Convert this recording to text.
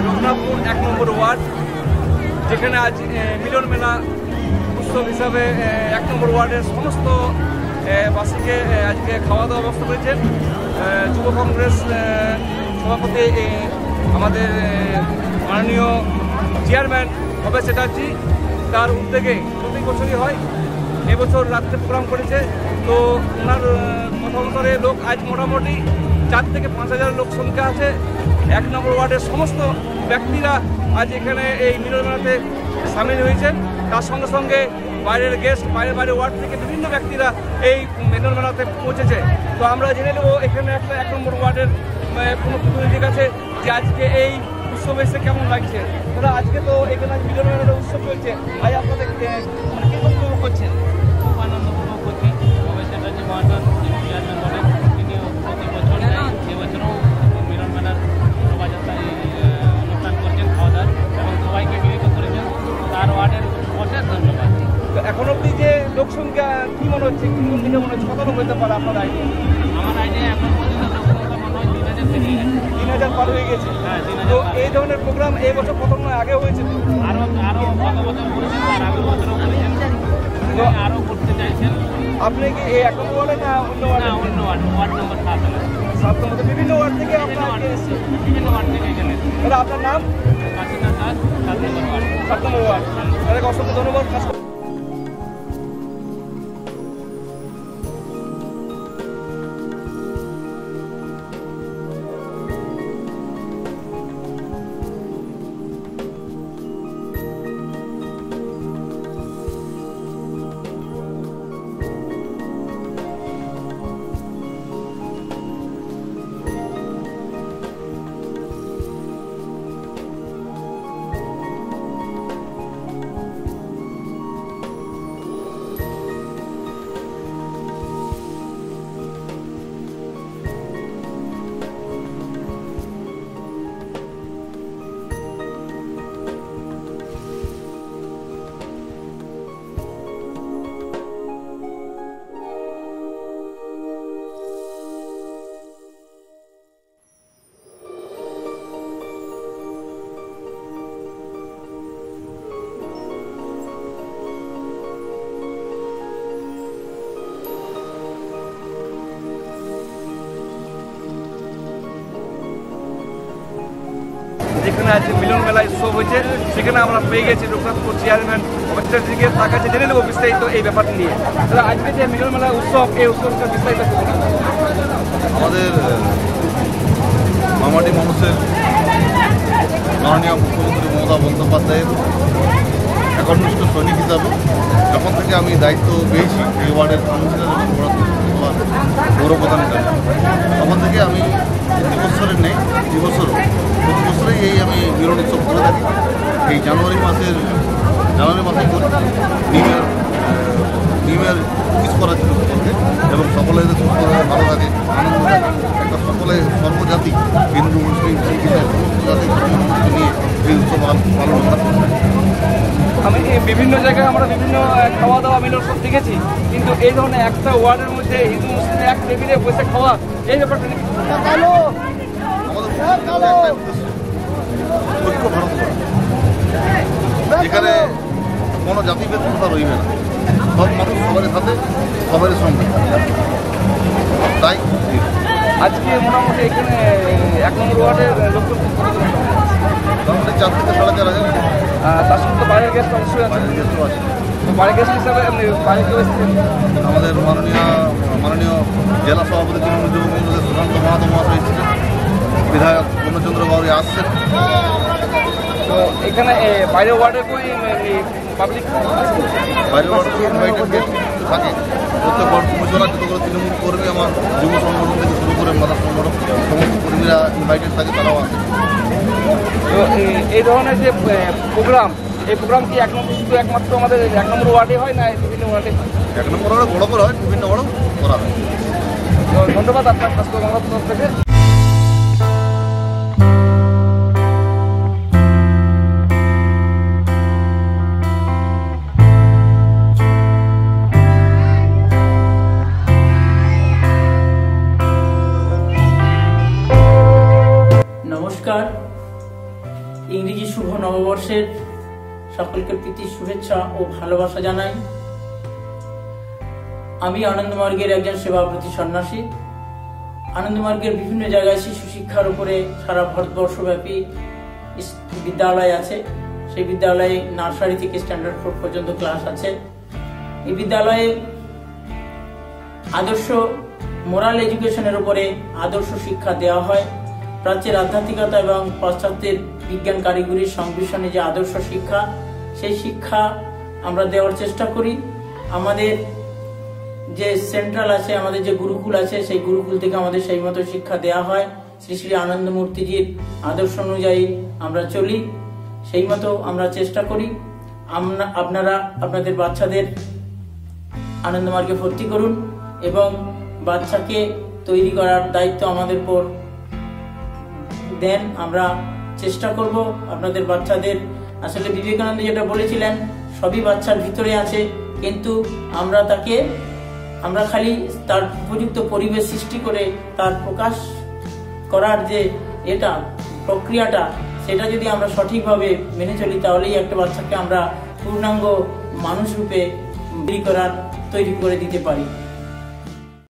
রঘুনাথপুর 1 নম্বর word, যেখানে আজ মিলন মেলা উৎসব হিসাবে 1 নম্বর ওয়ার্ডের সমস্ত বাসীকে আজকে খাওয়া দাওয়া ব্যবস্থা করেছেন যুব কংগ্রেস সভাপতি আমাদের মাননীয় চেয়ারম্যান ভবেশ চ্যাটার্জি। তার উদ্যোগে প্রতি বছরই হয়, এবছর রাত্রে প্রোগ্রাম করেছে। তো ওনার কথা অনুসারে লোক আজ মোটামুটি 4 থেকে 5,000 লোক সংখ্যা আছে। 1 নম্বর ওয়ার্ডের সমস্ত ব্যক্তিরা আজ এখানে এই মিলন মেলাতে সামিল হয়েছেন। তার সঙ্গে সঙ্গে বাইরের গেস্ট, বাইরে ওয়ার্ড থেকে বিভিন্ন ব্যক্তিরা এই মিলন মেলাতে পৌঁছেছে। তো আমরা জেনে নেব এখানে একটা 1 নম্বর ওয়ার্ডের কোনো প্রতিনিধির কাছে যে আজকে এই উৎসব এসে কেমন লাগছে। তারা আজকে তো এখানে মিলন মেলার উৎসব চলছে, ভাই আপনাদের কি বক্তব্য করছেন? খুব আনন্দ উপভোগ করছি। ভবেশ চ্যাটার্জি মহাশয় চেয়ারম্যান বলেন, তিনি প্রতি বছর এবছরও মিলন মেলার শোভাযাত্রা অনুষ্ঠান করছেন, খাওয়া দাওয়ার এবং সবাইকে মিলিত করেছেন। তার ওয়ার্ডের অশেষ ধন্যবাদ। এখন অব্দি যে লোক সংখ্যা কি মনে হচ্ছে, কি দিকে মনে হচ্ছে, কত হতে পারে আপনার আইডিয়া? আমার আইডিয়া এখন পর্যন্ত লোক সংখ্যা মনে হয় 3,000 পেরিয়ে গেছে। 3,000 পার হয়ে গেছে। হ্যাঁ, 3,000। তো এই ধরনের প্রোগ্রাম এই বছর প্রথম নয়, আগে হয়েছে। আরও গত বছর করেছেন, তার আগের বছরও করেছেন, আরও করতে চাইছেন। আপনি কি এই 1 নম্বর ওয়ার্ডে না অন্য ওয়ার্ডে? না, অন্য ওয়ার্ড নম্বর 7 নম্বর। বিভিন্ন ওয়ার্ড থেকে আপনার এসেছে? বিভিন্ন ওয়ার্ড থেকে এখানে। দাদা আপনার নাম? কাশীনাথ দাস, 7 নম্বর ওয়ার্ড। 7 নম্বর ওয়ার্ড। তাদেরকে অসংখ্য ধন্যবাদ। যেখানে আজ মিলন মেলা উৎসব হয়েছে, সেখানে আমরা পেয়ে গেছি রঘুনাথপুর চেয়ারম্যান ভবেশ চ্যাটার্জিকে। তার কাছে জেনে নেব বিস্তারিত এই ব্যাপারটি নিয়ে। তাহলে আজকে যে মিলন মেলা উৎসব, এই উৎসবটা বিস্তারিত আমাদের মামাটি মানুষের মাননীয় মুখ্যমন্ত্রী মমতা বন্দ্যোপাধ্যায়ের একনিষ্ঠ সৈনিক হিসাবে যখন থেকে আমি দায়িত্ব পেয়েছি এই ওয়ার্ডের কাউন্সিলর এবং পৌরপ্রধান হিসাবে, তখন থেকে আমি প্রতি বছরের নেই, প্রতি বছরেই এই আমি মিলন উৎসব করে থাকি। এই জানুয়ারি মাসে করি। নিউ ইয়ার উইশ করার জন্য সকলকে, এবং সকলে সুস্থভাবে ভালো থাকে, আনন্দ থাকে। একটা সকলে সর্বজাতি, হিন্দু, মুসলিম, শিখ, সমস্ত জাতি ধর্মকে নিয়ে এই উৎসব পালন আমরা করে থাকি। আমি বিভিন্ন জায়গায় আমরা বিভিন্ন খাওয়া দাওয়া মিলন সব দেখেছি, কিন্তু এই ধরনের একটা ওয়ার্ডের মধ্যে হিন্দু মুসলিম এক টেবিলে বসে খাওয়া, এই ব্যাপারটা ঐক্য ভারত গড়া, যেখানে কোনো জাতিভেদ কথা রইবে না, সব মানুষ সবারই সাথে, সবারই সঙ্গে। তাই আজকে মোটামুটি এখানে 1 নম্বর ওয়ার্ডের লোকজন মোটামুটি 4 থেকে 4,500। তার সঙ্গে তো বাইরের গেস্ট অবশ্যই আছে। বাইরের গেস্ট হিসাবে বাইরে কেউ এসেছেন? আমাদের মাননীয় জেলা সভাপতি তৃণমূল যুব কংগ্রেসের সুশান্ত মাহাতো মহাশয় এসেছিলেন, বিধায়ক পূর্ণচন্দ্র গৌরী আসছেন। তো এখানে বাইরের ওয়ার্ডের કોઈ পাবলিক বাইরের ওয়ার্ডে ইনভাইটেড গেস্ট থাকে। প্রত্যেক ওয়ার্ড কমিশনার যত করে তৃণমূল কর্মী, আমার যুব সংগঠন থেকে শুরু করে মাদার সংগঠন, সমস্ত কর্মীরা ইনভাইটেড থাকে, তারাও আসে। তো এই ধরনের যে প্রোগ্রাম, এই প্রোগ্রাম কি শুধু একমাত্র আমাদের 1 নম্বর ওয়ার্ডে হয় না বিভিন্ন ওয়ার্ডে? 1 নম্বর ওয়ার্ডে বড় করে হয়, বিভিন্ন ওয়ার্ডেও করা হয়। তো ধন্যবাদ আপনার স্বাস্থ্য বাংলার তরফ থেকে। নমস্কার, ইংরেজি শুভ নববর্ষের সকলকে প্রীতি শুভেচ্ছা ও ভালোবাসা জানাই। আমি আনন্দমার্গের একজন সেবাব্রতী সন্ন্যাসী। আনন্দমার্গের বিভিন্ন জায়গায় শিশু শিক্ষার উপরে সারা ভারতবর্ষব্যাপী বিদ্যালয় আছে। সেই বিদ্যালয়ে নার্সারি থেকে স্ট্যান্ডার্ড 4 পর্যন্ত ক্লাস আছে। এই বিদ্যালয়ে আদর্শ মোরাল এডুকেশনের উপরে আদর্শ শিক্ষা দেওয়া হয়। প্রাচ্যের আধ্যাত্মিকতা এবং পাশ্চাত্যের বিজ্ঞান কারিগরির সংমিশ্রণে যে আদর্শ শিক্ষা, সেই শিক্ষা আমরা দেওয়ার চেষ্টা করি। আমাদের যে সেন্ট্রাল আছে, আমাদের যে গুরুকুল আছে, সেই গুরুকুল থেকে আমাদের সেই মতো শিক্ষা দেওয়া হয়। শ্রী শ্রী আনন্দমূর্তিজির আদর্শ অনুযায়ী আমরা চলি, সেই মতো আমরা চেষ্টা করি। আপনারা আপনাদের বাচ্চাদের আনন্দমার্গে ভর্তি করুন এবং বাচ্চাকে তৈরি করার দায়িত্ব আমাদের উপর দেন। আমরা চেষ্টা করব আপনাদের বাচ্চাদের, আসলে বিবেকানন্দ যেটা বলেছিলেন, সবই বাচ্চার ভিতরে আছে, কিন্তু আমরা খালি তার উপযুক্ত পরিবেশ সৃষ্টি করে তার প্রকাশ করার যে প্রক্রিয়াটা, সেটা যদি আমরা সঠিকভাবে মেনে চলি, তাহলেই একটা বাচ্চাকে আমরা পূর্ণাঙ্গ মানুষ রূপে তৈরি করে দিতে পারি।